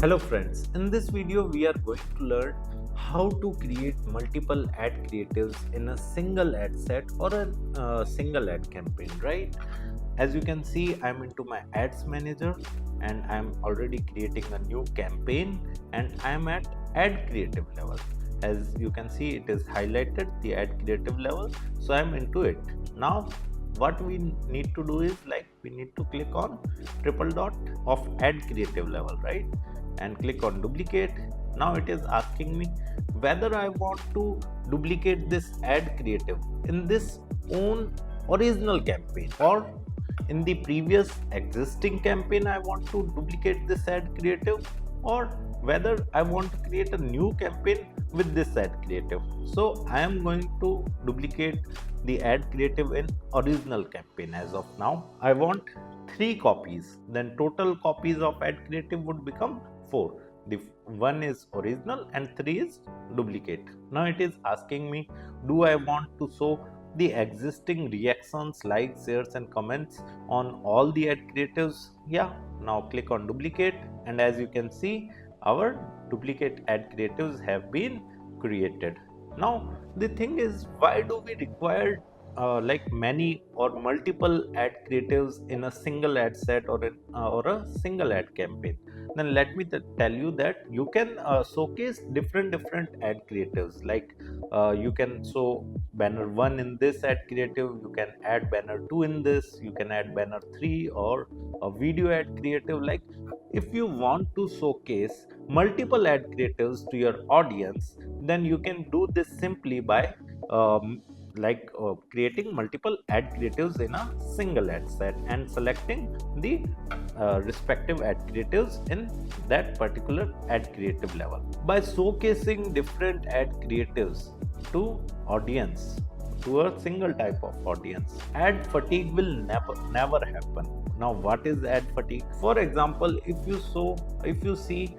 Hello friends, in this video we are going to learn how to create multiple ad creatives in a single ad set or a single ad campaign, right? As you can see, I'm into my ads manager and I'm already creating a new campaign and I'm at ad creative level. As you can see, it is highlighted the ad creative level, so I'm into it. Now what we need to do is we need to click on triple dot of ad creative level, right, and click on duplicate. Now it is asking me whether I want to duplicate this ad creative in this own original campaign or in the previous existing campaign I want to duplicate this ad creative, or whether I want to create a new campaign with this ad creative. So I am going to duplicate the ad creative in original campaign. As of now I want 3 copies, then total copies of ad creative would become 4. The one is original and 3 is duplicate. Now it is asking me, do I want to show the existing reactions, likes, shares and comments on all the ad creatives? Yeah. Now click on duplicate, and as you can see, our duplicate ad creatives have been created. Now the thing is, why do we require many or multiple ad creatives in a single ad set or a single ad campaign? Then let me tell you that you can showcase different ad creatives. You can show banner 1 in this ad creative, you can add banner 2 in this, you can add banner 3 or a video ad creative. Like, if you want to showcase multiple ad creatives to your audience, then you can do this simply by creating multiple ad creatives in a single ad set and selecting the respective ad creatives in that particular ad creative level. By showcasing different ad creatives to audience, to a single type of audience, ad fatigue will never happen. Now what is ad fatigue? For example, if you see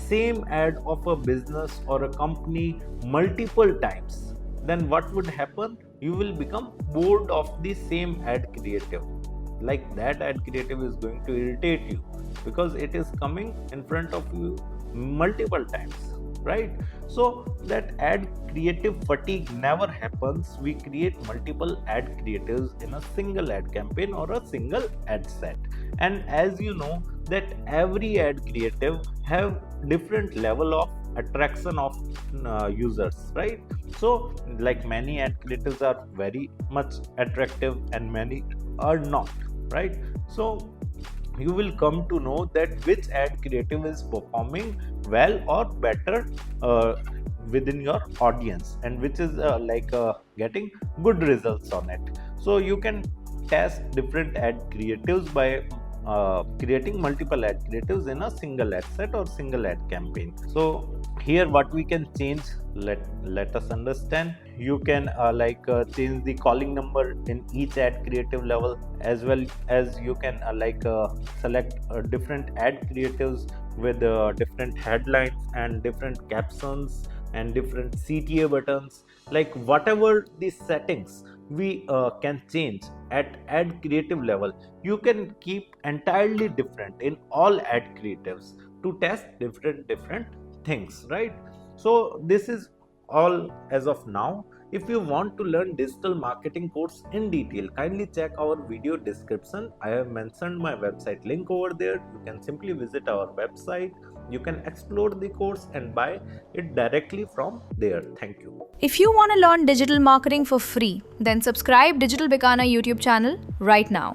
same ad of a business or a company multiple times, then what would happen? You will become bored of the same ad creative. Like, that ad creative is going to irritate you because it is coming in front of you multiple times, right? So that ad creative fatigue never happens. We create multiple ad creatives in a single ad campaign or a single ad set. And as you know that every ad creative have different level of attraction of users, right? So like, many ad creatives are very much attractive and many are not, right? So you will come to know that which ad creative is performing well or better within your audience, and which is getting good results on it. So you can test different ad creatives by creating multiple ad creatives in a single ad set or single ad campaign. So here what we can change, let us understand. You can change the calling number in each ad creative level, as well as you can select different ad creatives with different headlines and different captions and different CTA buttons. Like, whatever the settings we can change at ad creative level, you can keep entirely different in all ad creatives to test different things, right? So this is all as of now. If you want to learn digital marketing course in detail, kindly check our video description. I have mentioned my website link over there. You can simply visit our website. You can explore the course and buy it directly from there. Thank you. If you want to learn digital marketing for free, then subscribe Digital Bikana YouTube channel right now.